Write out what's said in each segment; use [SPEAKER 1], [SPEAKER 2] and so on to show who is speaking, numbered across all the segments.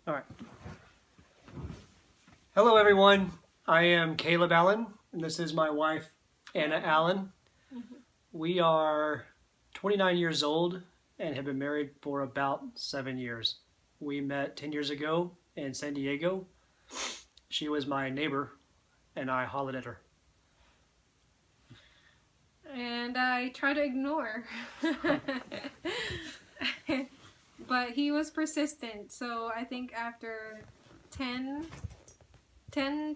[SPEAKER 1] All right. Hello, everyone. I am Caleb Allen, and this is my wife, Anna Allen. We are 29 years old and have been married for about 7 years. We met 10 years ago in San Diego. She was my neighbor, and I hollered at her.
[SPEAKER 2] And I try to ignore. But he was persistent, so I think after 10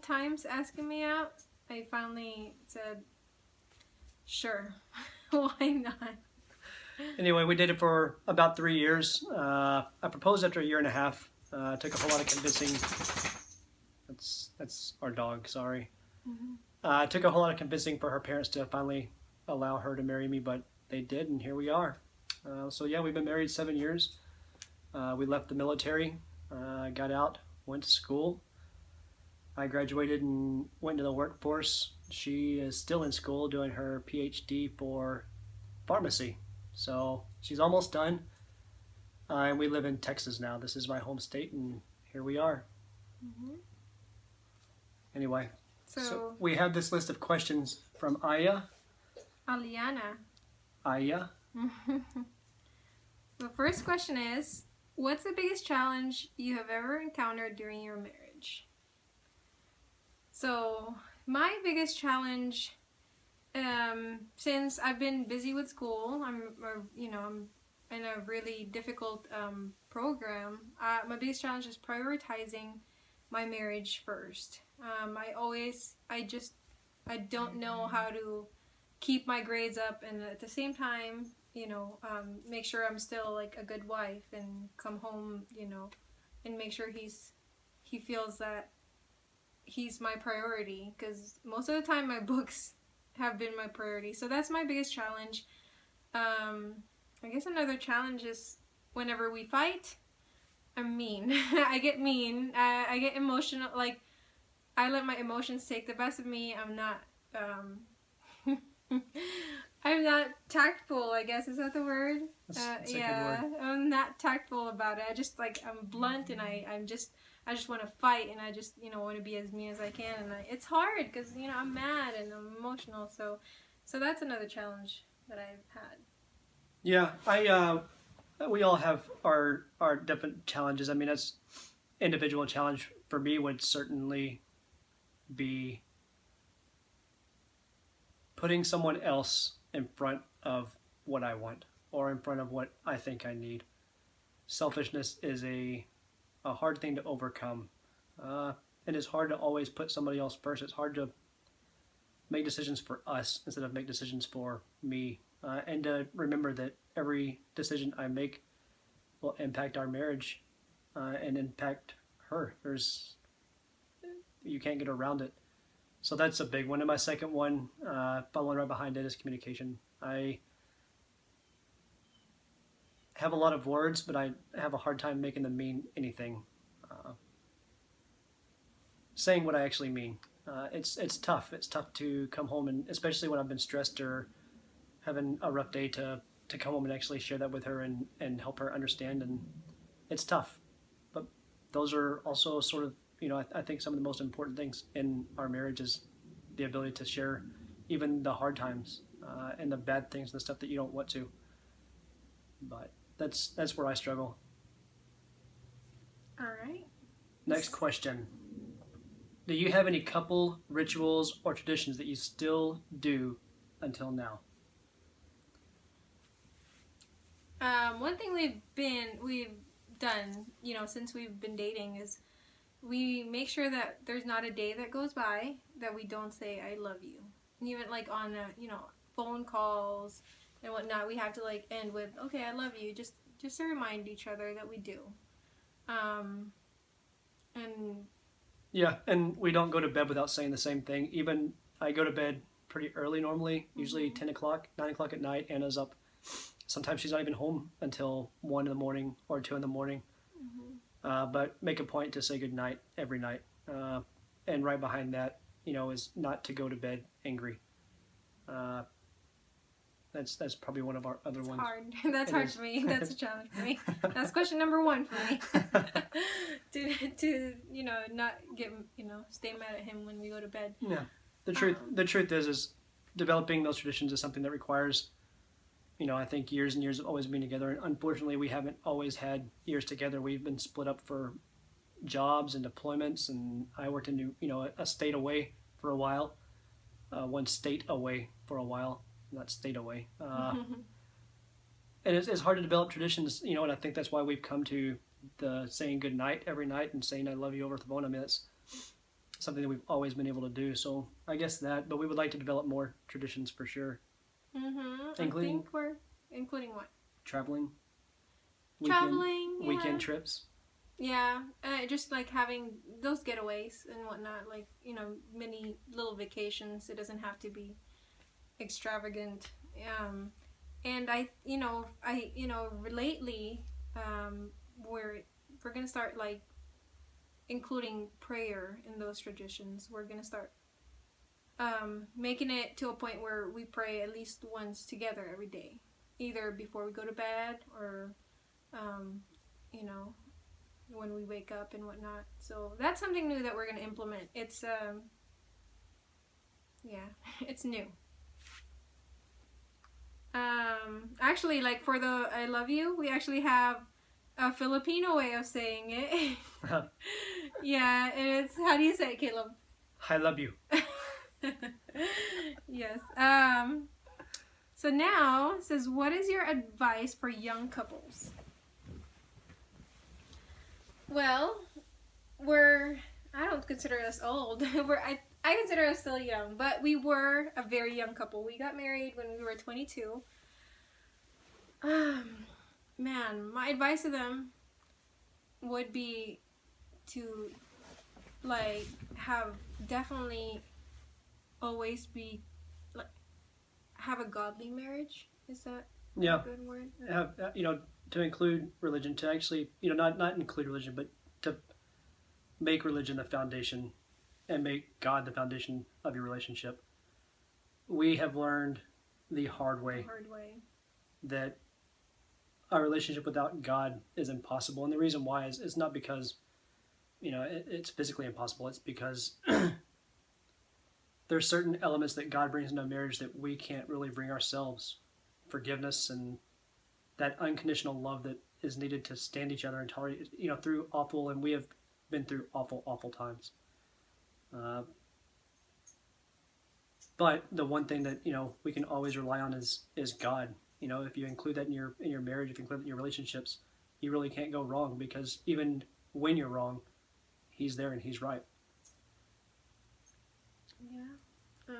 [SPEAKER 2] times asking me out, I finally said, sure, why not?
[SPEAKER 1] Anyway, we dated for about 3 years. I proposed after a year and a half. Took a whole lot of convincing. That's our dog. Sorry. Took a whole lot of convincing for her parents to finally allow her to marry me, but they did, and here we are. So yeah, we've been married 7 years. We left the military, got out, went to school. I graduated and went into the workforce. She is still in school doing her PhD for pharmacy. So she's almost done. And we live in Texas now. This is my home state, and here we are. Anyway, so we have this list of questions from Aya.
[SPEAKER 2] Aliana.
[SPEAKER 1] Aya.
[SPEAKER 2] The first question is, what's the biggest challenge you have ever encountered during your marriage? So, my biggest challenge, since I've been busy with school, I'm in a really difficult program. My biggest challenge is prioritizing my marriage first. I don't know how to keep my grades up, and at the same time, make sure I'm still like a good wife and come home, and make sure he feels that he's my priority, because most of the time my books have been my priority. So that's my biggest challenge. I guess another challenge is whenever we fight, I'm mean. I get mean. I get emotional. Like, I let my emotions take the best of me. I'm not I'm not tactful, I guess. Is that the word?
[SPEAKER 1] That's
[SPEAKER 2] yeah,
[SPEAKER 1] a good word.
[SPEAKER 2] I'm not tactful about it. I'm blunt, and I just want to fight, and I just, want to be as mean as I can. And it's hard because, I'm mad and I'm emotional. So that's another challenge that I've had.
[SPEAKER 1] Yeah, we all have our different challenges. I mean, that's individual challenge for me would certainly be putting someone else in front of what I want or in front of what I think I need. Selfishness is a hard thing to overcome. It is hard to always put somebody else first. It's hard to make decisions for us instead of make decisions for me. And to remember that every decision I make will impact our marriage and impact her. You can't get around it. So that's a big one. And my second one, following right behind it, is communication. I have a lot of words, but I have a hard time making them mean anything. Saying what I actually mean. It's tough. It's tough to come home, and especially when I've been stressed or having a rough day, to come home and actually share that with her and help her understand. And it's tough. But those are also sort of, I think some of the most important things in our marriage is the ability to share even the hard times and the bad things and the stuff that you don't want to. But that's where I struggle.
[SPEAKER 2] All right.
[SPEAKER 1] Next question. Do you have any couple rituals or traditions that you still do until now?
[SPEAKER 2] One thing we've done, since we've been dating, is we make sure that there's not a day that goes by that we don't say I love you. And even like on phone calls and whatnot, we have to like end with, okay, I love you, just to remind each other that we do. And
[SPEAKER 1] Yeah, and we don't go to bed without saying the same thing. Even I go to bed pretty early normally, usually 10 o'clock, 9 o'clock at night. Anna's up. Sometimes she's not even home until 1 in the morning or 2 in the morning. But make a point to say good night every night. And right behind that, is not to go to bed angry. That's probably one of our other ones.
[SPEAKER 2] hard. That's hard for me. That's a challenge for me. That's question number 1 for me. to not get stay mad at him when we go to bed.
[SPEAKER 1] Yeah. The truth is developing those traditions is something that requires, I think years and years of always being together. And unfortunately, we haven't always had years together. We've been split up for jobs and deployments, and I worked in a state away for a while, one state away for a while, not state away. And it's hard to develop traditions, and I think that's why we've come to the saying good night every night and saying I love you over the phone. I mean, that's something that we've always been able to do. So I guess that, but we would like to develop more traditions for sure.
[SPEAKER 2] Including what?
[SPEAKER 1] Traveling. Weekend trips.
[SPEAKER 2] Yeah, just like having those getaways and whatnot, like mini little vacations. It doesn't have to be extravagant. And lately, we're gonna start like including prayer in those traditions. We're gonna start making it to a point where we pray at least once together every day, either before we go to bed or when we wake up and whatnot. So that's something new that we're gonna implement. It's it's new. Actually, like for the I love you, we actually have a Filipino way of saying it. Yeah, and it's, how do you say it, Caleb?
[SPEAKER 1] I love you.
[SPEAKER 2] Yes. So now it says, what is your advice for young couples? Well, I don't consider us old. I consider us still young, but we were a very young couple. We got married when we were 22. Man, my advice to them would be to like always be like have a godly marriage. Is that a good word?
[SPEAKER 1] Have to include religion, to actually not include religion, but to make religion the foundation and make God the foundation of your relationship. We have learned the hard way that a relationship without God is impossible. And the reason why is not because, it's physically impossible. It's because there's certain elements that God brings into a marriage that we can't really bring ourselves. Forgiveness and that unconditional love that is needed to stand each other and tolerate, through awful, and we have been through awful, awful times. But the one thing that we can always rely on is God. If you include that in your marriage, if you include that in your relationships, you really can't go wrong, because even when you're wrong, He's there and He's right.
[SPEAKER 2] Yeah,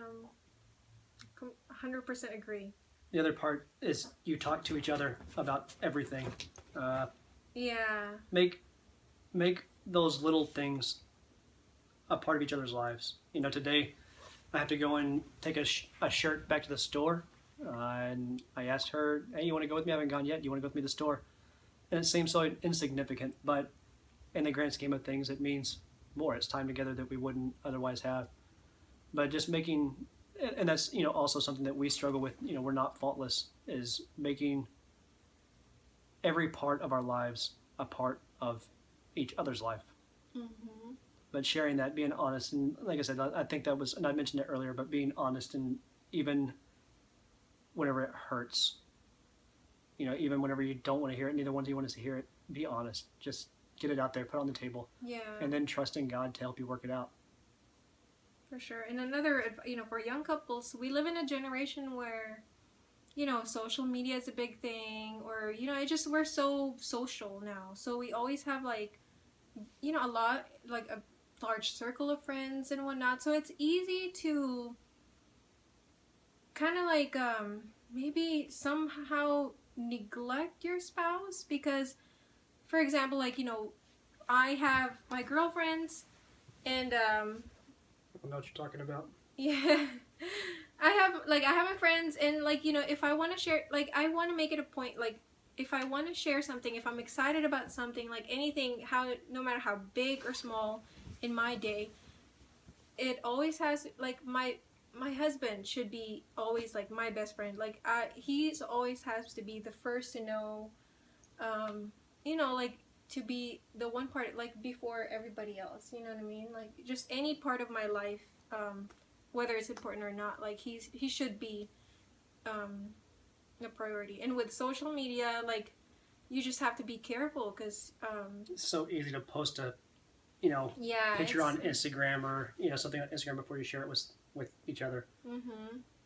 [SPEAKER 2] 100% agree.
[SPEAKER 1] The other part is you talk to each other about everything. Make those little things a part of each other's lives. Today I have to go and take a shirt back to the store, and I asked her, "Hey, you want to go with me? I haven't gone yet. Do you want to go with me to the store?" And it seems so insignificant, but in the grand scheme of things, it means more. It's time together that we wouldn't otherwise have. But just making, and that's also something that we struggle with. We're not faultless. Is making every part of our lives a part of each other's life.
[SPEAKER 2] Mm-hmm.
[SPEAKER 1] But sharing that, being honest, and like I said, I think that was, and I mentioned it earlier, but being honest, and even whenever it hurts, even whenever you don't want to hear it, neither one of you wants to hear it, be honest. Just get it out there, put it on the table.
[SPEAKER 2] Yeah.
[SPEAKER 1] And then trust in God to help you work it out.
[SPEAKER 2] For sure. And another, for young couples, we live in a generation where, social media is a big thing, or, we're so social now. So we always have a large circle of friends and whatnot. So it's easy to kind of maybe somehow neglect your spouse, because, for example, I have my girlfriends, and
[SPEAKER 1] I know what you're talking about.
[SPEAKER 2] Yeah, I have my friends, and if I want to share, I want to make it a point, if I want to share something, if I'm excited about something, anything, no matter how big or small in my day, it always has, my husband should be always my best friend. He's always has to be the first to know, to be the one part, like, before everybody else. You know what I mean? Like, just any part of my life, whether it's important or not, like, he should be a priority. And with social media, like, you just have to be careful because
[SPEAKER 1] It's so easy to post a,
[SPEAKER 2] yeah,
[SPEAKER 1] picture on Instagram or something on Instagram before you share it with each other,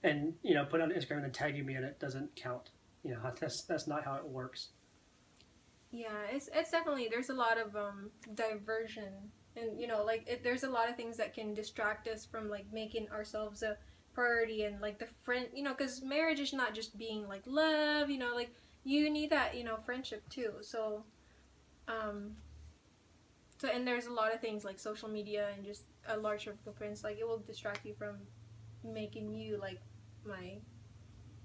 [SPEAKER 1] and put it on Instagram and then tag me, and it doesn't count. That's not how it works.
[SPEAKER 2] Yeah, it's definitely, there's a lot of diversion, and like there's a lot of things that can distract us from like making ourselves a priority, and like the friend, because marriage is not just being like love, like you need that friendship too. So and there's a lot of things like social media and just a large circle of friends, like it will distract you from making you like my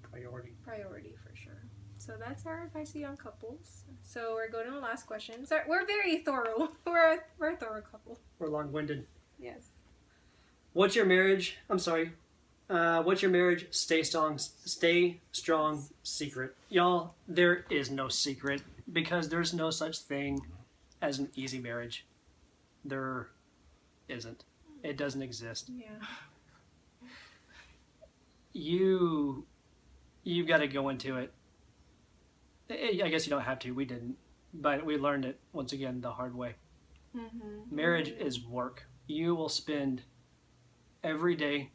[SPEAKER 2] priority for sure. So that's our advice to young couples. So we're going to the last question. So we're very thorough. We're a thorough couple.
[SPEAKER 1] We're long-winded.
[SPEAKER 2] Yes.
[SPEAKER 1] What's your marriage stay strong secret? Y'all, there is no secret because there's no such thing as an easy marriage. There isn't. It doesn't exist.
[SPEAKER 2] Yeah.
[SPEAKER 1] You've got to go into it. I guess you don't have to. We didn't. But we learned it, once again, the hard way.
[SPEAKER 2] Mm-hmm.
[SPEAKER 1] Marriage is work. You will spend every day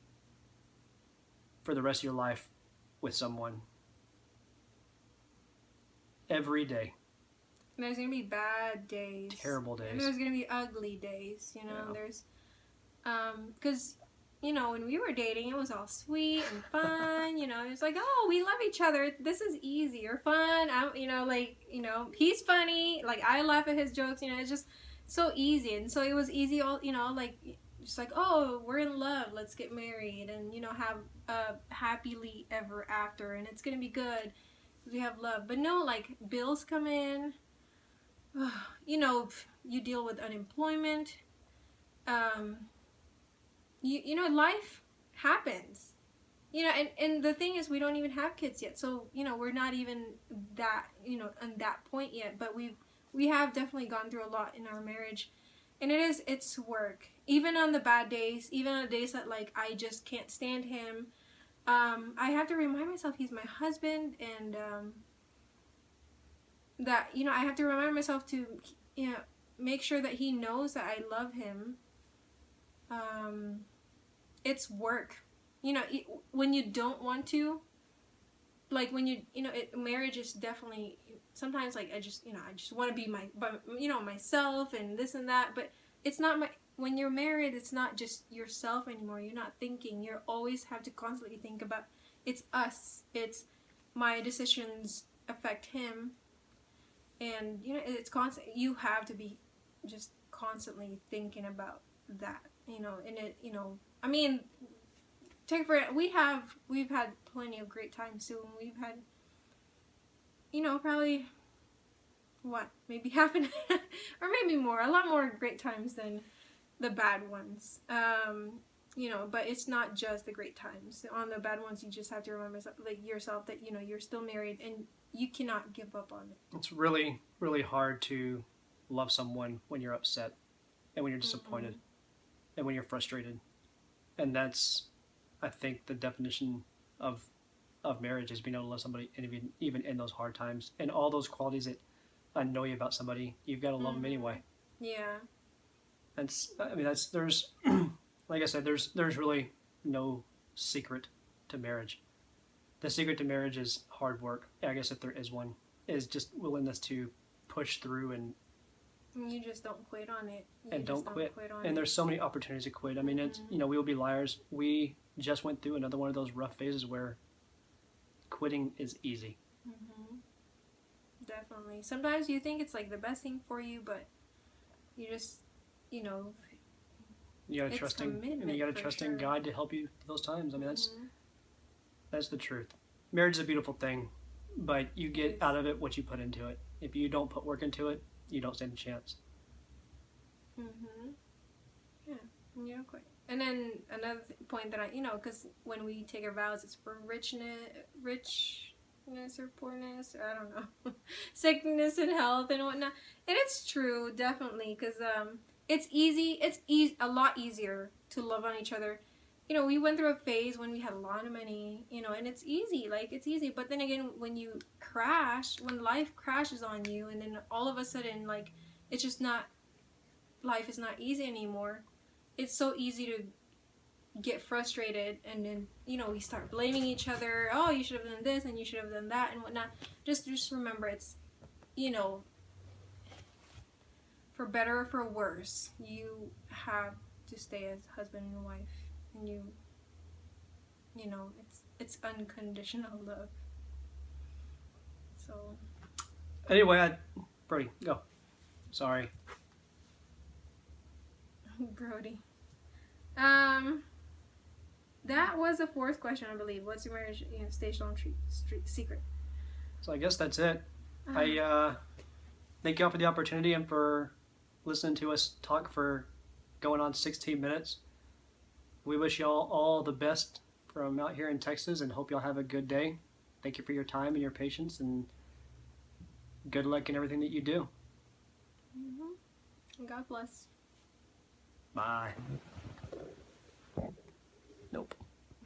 [SPEAKER 1] for the rest of your life with someone. Every day.
[SPEAKER 2] There's going to be bad days.
[SPEAKER 1] Terrible days.
[SPEAKER 2] And there's going to be ugly days,
[SPEAKER 1] Yeah.
[SPEAKER 2] There's, because, when we were dating, it was all sweet and fun, it's like, oh, we love each other. This is easy or fun. He's funny. Like, I laugh at his jokes, it's just so easy. And so it was easy, all, like, just like, oh, we're in love. Let's get married and, have a happily ever after. And it's going to be good because we have love. But no, like, bills come in. You deal with unemployment. Life happens. And the thing is, we don't even have kids yet. So, we're not even that, on that point yet. But we have definitely gone through a lot in our marriage. And it's work. Even on the bad days, even on the days that, like, I just can't stand him, I have to remind myself he's my husband, and that, I have to remind myself to, make sure that he knows that I love him. It's work. When you don't want to, like, when marriage is definitely, sometimes, like, I just want to be myself and this and that, but it's not when you're married, it's not just yourself anymore. You're not thinking. You always have to constantly think about, it's us. It's my decisions affect him. And, it's constant. You have to be just constantly thinking about that, and it, I mean, we've had plenty of great times too, and we've had, probably, maybe half an, or maybe more, a lot more great times than the bad ones. But it's not just the great times. On the bad ones, you just have to remember, like, yourself that, you're still married and you cannot give up on it.
[SPEAKER 1] It's really, really hard to love someone when you're upset and when you're disappointed and when you're frustrated. And that's, I think, the definition of marriage is being able to love somebody even in those hard times. And all those qualities that annoy you about somebody, you've got to love them anyway.
[SPEAKER 2] Yeah.
[SPEAKER 1] There's, like I said, there's really no secret to marriage. The secret to marriage is hard work. I guess if there is one, is just willingness to push through and
[SPEAKER 2] you just don't quit on it.
[SPEAKER 1] Don't quit. And there's so many opportunities to quit. I mean, it's, we will be liars. We just went through another one of those rough phases where quitting is easy.
[SPEAKER 2] Definitely. Sometimes you think it's like the best thing for you, but you just,
[SPEAKER 1] you gotta trust in God to help you through those times. I mean, that's the truth. Marriage is a beautiful thing, but you get out of it what you put into it. If you don't put work into it, you don't stand a chance.
[SPEAKER 2] Yeah, you don't quit. And then another point that I, because when we take our vows, it's for rich sickness or poorness, I don't know, sickness and health and whatnot. And it's true, definitely, because it's a lot easier to love on each other. You know, we went through a phase when we had a lot of money, you know, and it's easy, but then again, when you crash, when life crashes on you, and then all of a sudden, like, it's just not, life is not easy anymore. It's so easy to get frustrated, and then, you know, we start blaming each other. Oh, you should have done this and you should have done that and whatnot. Just remember, it's, you know, for better or for worse, you have to stay as husband and wife, and you know, it's unconditional love. So
[SPEAKER 1] Anyway, Brody, go. Sorry.
[SPEAKER 2] Brody. That was the fourth question, I believe. What's your marriage, you know, stage long street secret?
[SPEAKER 1] So I guess that's it. I thank y'all for the opportunity and for listening to us talk for going on 16 minutes. We wish y'all all the best from out here in Texas and hope y'all have a good day. Thank you for your time and your patience, and good luck in everything that you do.
[SPEAKER 2] God bless.
[SPEAKER 1] Bye. Nope.